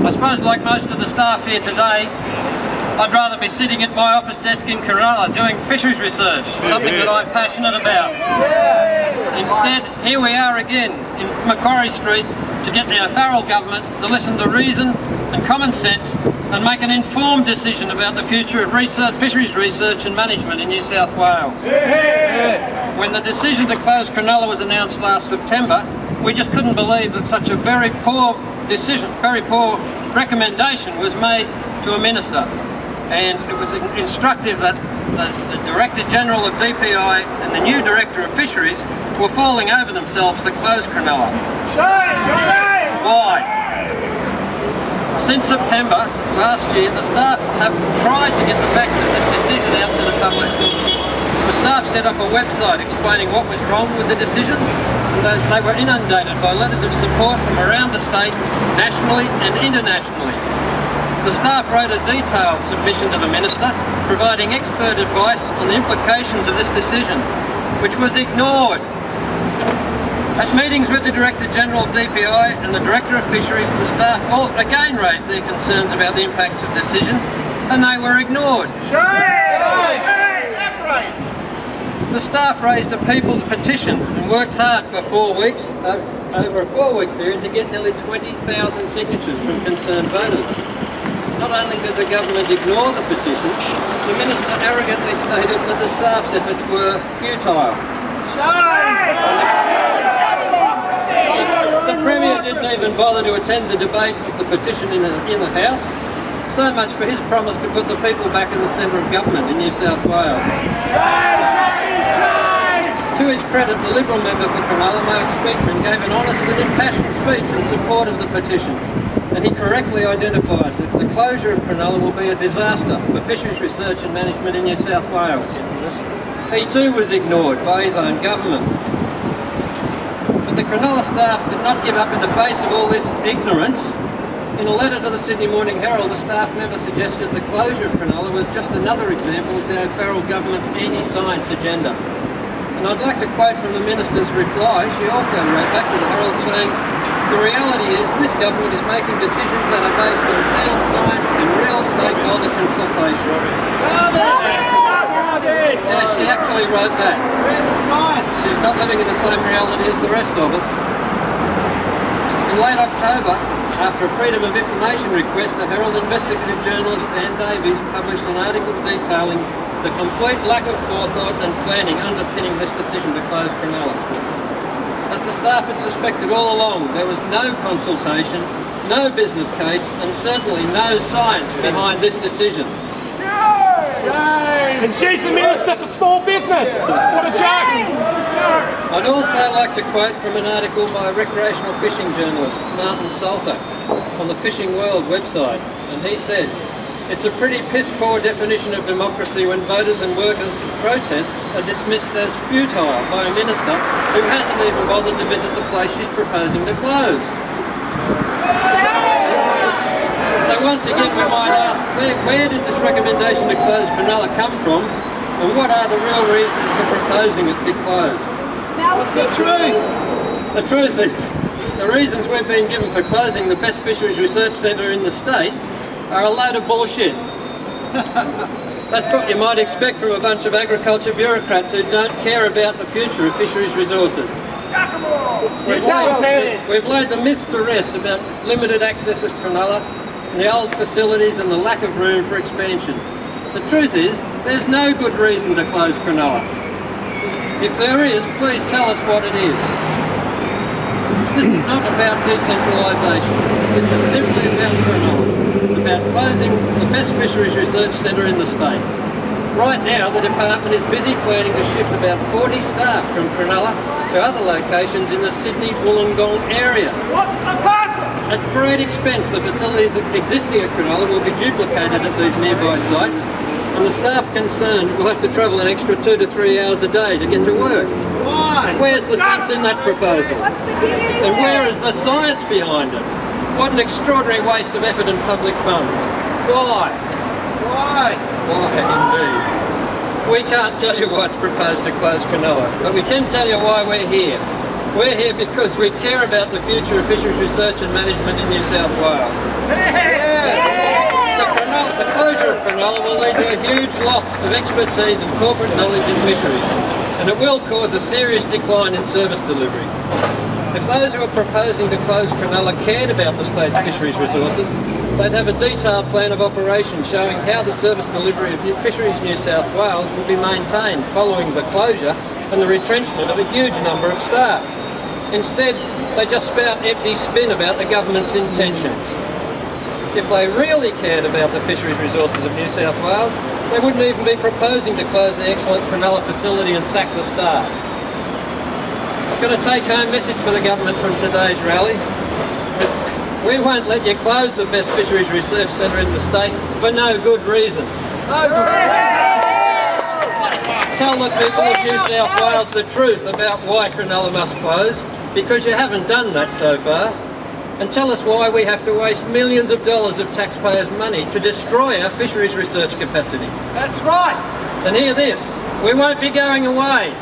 I suppose, like most of the staff here today, I'd rather be sitting at my office desk in Cronulla doing fisheries research, something that I'm passionate about. Instead, here we are again in Macquarie Street to get our Farrell government to listen to reason and common sense and make an informed decision about the future of fisheries research and management in New South Wales. When the decision to close Cronulla was announced last September, we just couldn't believe that such a very poor decision, very poor recommendation was made to a minister. And it was instructive that the Director General of DPI and the new Director of Fisheries were falling over themselves to close Cronulla. Why? Since September last year, the staff have tried to get the facts of this decision out to the public. The staff set up a website explaining what was wrong with the decision, and they were inundated by letters of support from around the state, nationally and internationally. The staff wrote a detailed submission to the Minister, providing expert advice on the implications of this decision, which was ignored. At meetings with the Director General of DPI and the Director of Fisheries, the staff all again raised their concerns about the impacts of the decision, and they were ignored. The staff raised a people's petition and worked hard for 4 weeks, over a 4-week period, to get nearly 20,000 signatures from concerned voters. Not only did the government ignore the petition, the Minister arrogantly stated that the staff's efforts were futile. The Premier didn't even bother to attend the debate of the petition in the House. So much for his promise to put the people back in the centre of government in New South Wales. To his credit, the Liberal member for Cronulla, Mark Speakman, gave an honest and impassioned speech in support of the petition, and he correctly identified that the closure of Cronulla will be a disaster for fisheries research and management in New South Wales. He too was ignored by his own government. But the Cronulla staff did not give up in the face of all this ignorance. In a letter to the Sydney Morning Herald, the staff member suggested the closure of Cronulla was just another example of the Farrell government's anti-science agenda. And I'd like to quote from the Minister's reply. She also wrote back to the Herald saying, "The reality is this government is making decisions that are based on sound science and real stakeholder consultation." Yeah, she actually wrote that. She's not living in the same reality as the rest of us. In late October, after a Freedom of Information request, the Herald investigative journalist Anne Davies published an article detailing the complete lack of forethought and planning underpinning this decision to close Cronulla. As the staff had suspected all along, there was no consultation, no business case, and certainly no science behind this decision. And she's the Minister for Small Business! What a joke! I'd also like to quote from an article by recreational fishing journalist Martin Salter on the Fishing World website, and he said, "It's a pretty piss-poor definition of democracy when voters and workers' protests are dismissed as futile by a minister who hasn't even bothered to visit the place she's proposing to close." So once again we might ask, where did this recommendation to close Cronulla come from, and what are the real reasons for proposing it be closed? What's the truth? The truth is, the reasons we've been given for closing the best fisheries research centre in the state are a load of bullshit. That's what you might expect from a bunch of agriculture bureaucrats who don't care about the future of fisheries resources. We've laid the myths to rest about limited access at Cronulla, and the old facilities and the lack of room for expansion. The truth is, there's no good reason to close Cronulla. If there is, please tell us what it is. This is not about decentralisation. This is simply about Cronulla, about closing the best fisheries research centre in the state. Right now, the department is busy planning to shift about 40 staff from Cronulla to other locations in the Sydney-Wollongong area. At great expense, the facilities existing at Cronulla will be duplicated at these nearby sites, and the staff concerned will have to travel an extra 2 to 3 hours a day to get to work. Why? Where's the sense in that proposal? And where is the science behind it? What an extraordinary waste of effort and public funds. Why? Why? Why, indeed. We can't tell you why it's proposed to close Cronulla, but we can tell you why we're here. We're here because we care about the future of fisheries research and management in New South Wales. The closure of Cronulla will lead to a huge loss of expertise and corporate knowledge in fisheries, and it will cause a serious decline in service delivery. If those who are proposing to close Cronulla cared about the state's fisheries resources, they'd have a detailed plan of operation showing how the service delivery of Fisheries New South Wales will be maintained following the closure and the retrenchment of a huge number of staff. Instead, they just spout empty spin about the government's intentions. If they really cared about the fisheries resources of New South Wales, they wouldn't even be proposing to close the excellent Cronulla facility and sack the staff. I've got a take-home message for the government from today's rally. We won't let you close the best fisheries research centre in the state for no good reason. Tell the people of New South Wales the truth about why Cronulla must close, because you haven't done that so far. And tell us why we have to waste millions of dollars of taxpayers' money to destroy our fisheries research capacity. That's right. And hear this, we won't be going away.